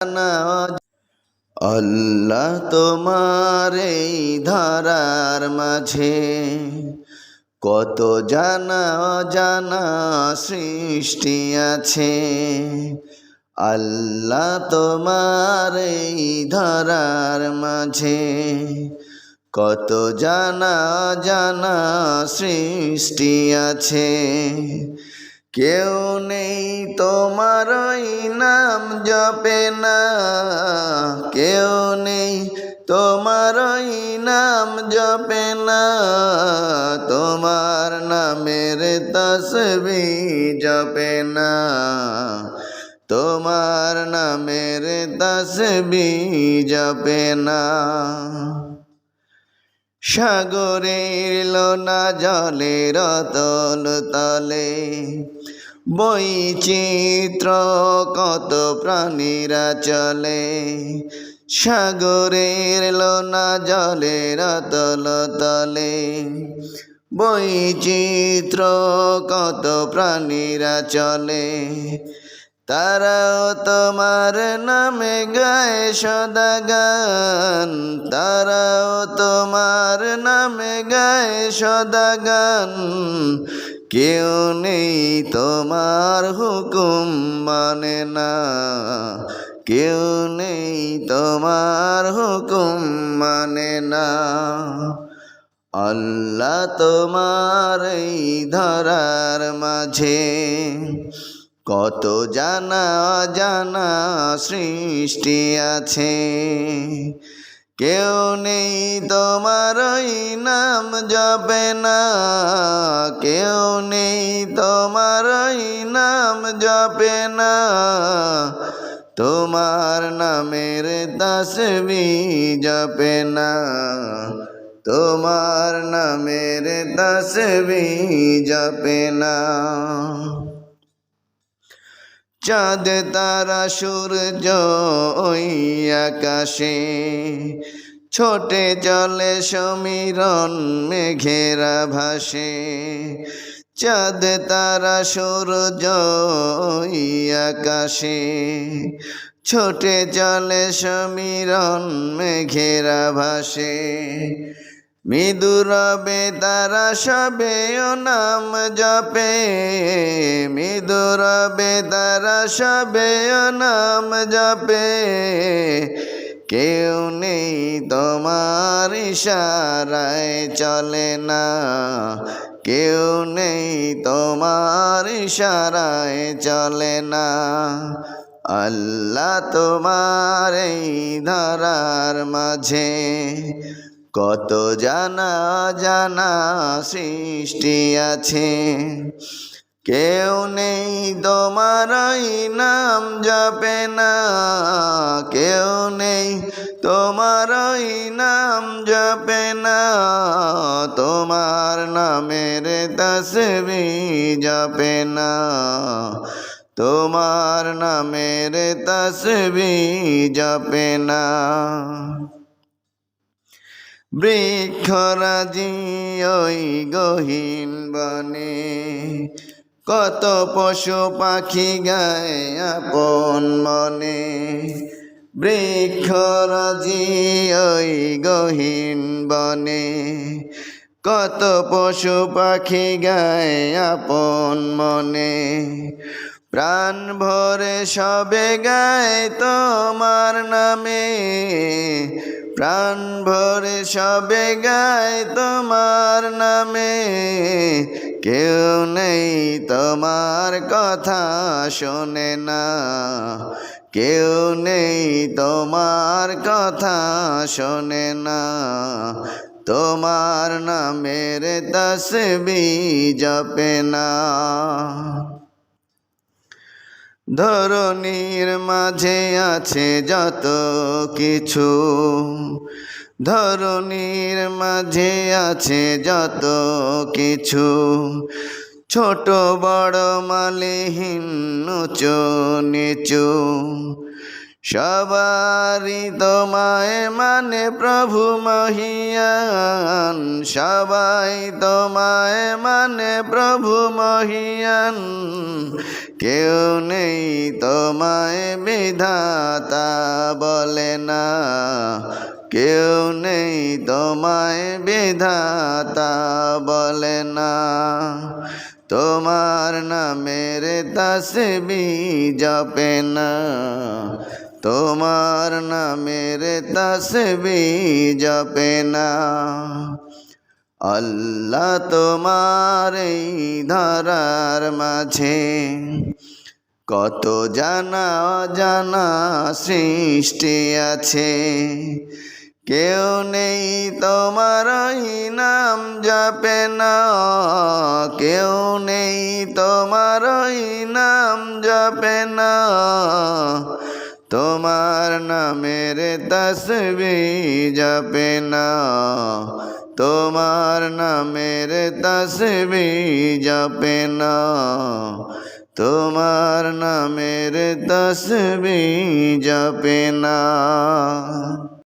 না আল্লাহ তোমার এই ধরার মাঝে কত জানা অজানা সৃষ্টি আছে। আল্লাহ তোমার এই ধরার মাঝে কত জানা অজানা সৃষ্টি আছে। কেউ নেই তোমার ওই নাম জপে না, কেউ নেই তোমার ওই নাম জপে না, তোমার নামের তসবিহ জপে না, তোমার নামের তসবিহ জপে না। সাগরের লোনা জলের তল তলে বৈচিত্র্য কত প্রাণীরা চলে। সাগরের লোনা জলের তল তলে বৈচিত্র্য কত প্রাণীরা চলে। তারাও তোমার নামে গায় সদা গান, তারাও তোমার নামে গায় সদা গান। কেউ নেই তোমার হুকুম মানে না, কেউ নেই তোমার হুকুম মানে না। আল্লাহ তোমার এই ধরার মাঝে কত জানা অজানা সৃষ্টি আছে। কেউ নেই তোমার ওই নাম জপে না, কেউ নেই তোমার ওই নাম জপে না, তোমার নামের তসবিহ জপে না, তোমার নামের তসবিহ জপে না। চাঁদ তারা সূর্য ওই আকাশে ছোটে চলে সমীরণ মেঘেরা ভাসে। চাঁদ তারা সূর্য ওই আকাশে ছোটে চলে সমীরণ মেঘেরা ভাসে। মৃদুরবে তারা সবে ও নাম জপে, মৃদুরবে তারা সবে ও নাম জপে। কেউ নেই তোমার ইশারায় চলে না, কেউ নেই তোমার ইশারায় চলে না। আল্লাহ তোমার এই ধরার মাঝে কত জানা জানা সৃষ্টি আছে। কেউ নেই তোমার ওই নাম জপে না, কেউ নেই তোমার ওই নাম জপে না, তোমার নামের তসবিহ জপে না, তোমার নামের তসবিহ জপে না। বৃক্ষরাজি ওই গহীন বনে কত পশু পাখি গায় আপন মনে। বৃক্ষরাজি ওই গহীন বনে কত পশু পাখি গায় আপন মনে। প্রাণ ভরে সবে গায় তোমার নামে, প্রাণ ভরে সবে গায় তোমার নামে। কেউ নেই তোমার কথা শোনে না, কেউ নেই তোমার কথা শোনে না, তোমার নামের তসবিহ জপে না। ধরণীর মাঝে আছে যত কিছু, ধরণীর মাঝে আছে যত কিছু। ছোট বড় মালিহীন উঁচু নিচু, সবারই তোমায় মানে প্রভু মহিয়ান, সবাই তোমায় মানে প্রভু মহিয়ান। কেউ নেই তোমায় বিধাতা বলে না, কেউ নেই তোমায় বিধাতা বলে না। তোমার নামের তাসবিহ জপে না, তোমার নামের তাসবিহ জপে না। আল্লাহ তোমার এই ধরার মাঝে কত জানা অজানা সৃষ্টি আছে। কেউ নেই তোমার ওই নাম জপে না, কেউ নেই তোমার ওই নাম জপে না। তোমার নামের তাসবিহ জপে না, তোমার নামের তাসবিহ জপে না, তোমার নামের তাসবিহ জপে না।